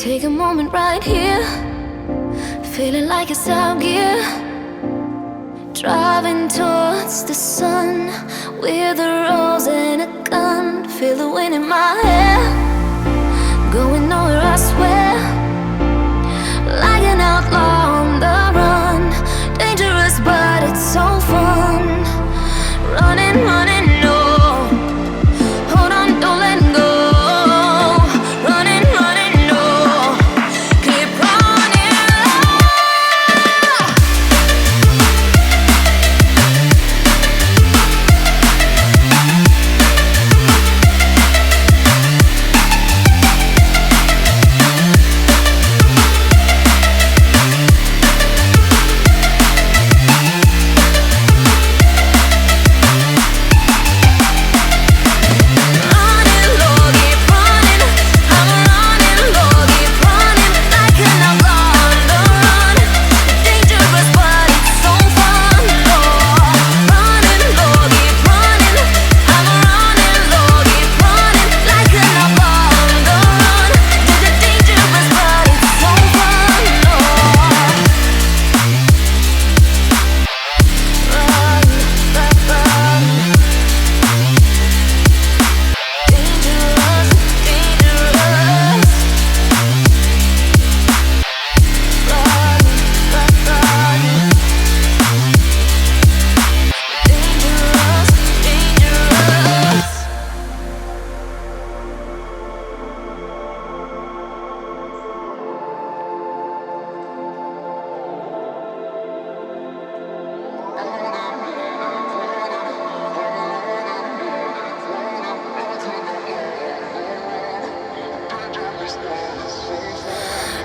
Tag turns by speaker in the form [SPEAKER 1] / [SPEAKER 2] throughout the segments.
[SPEAKER 1] Take a moment right here, feeling like it's out gear. Driving towards the sun with a rose and a gun. Feel the wind in my hair, going nowhere I swear. Like an outlaw on the run, dangerous but it's so fun. Running, running, no, hold on, don't let go. Running, running, no, keep running.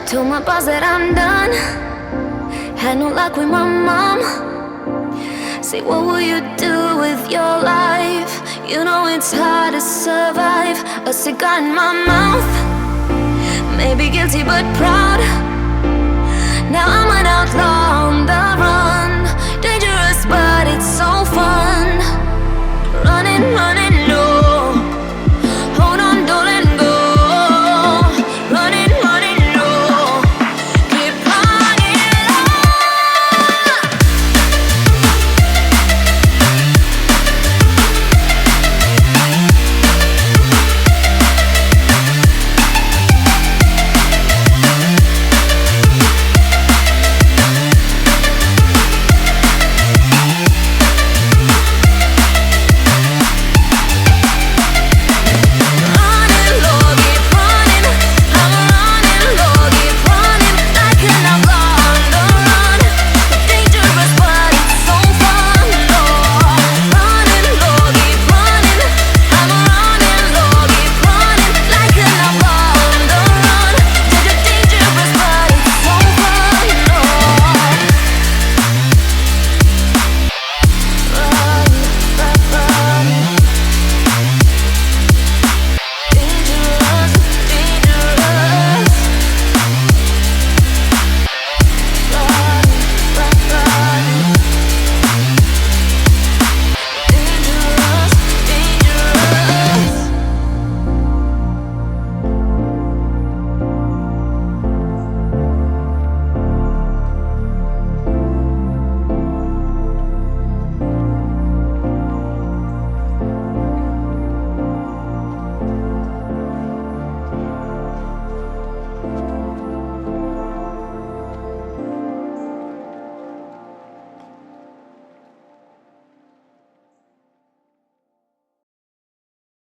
[SPEAKER 1] Told my boss that I'm done. Had no luck with my mom. Say, what will you do with your life? You know it's hard to survive. A cigar in my mouth, maybe guilty but proud. Now I'm an outlaw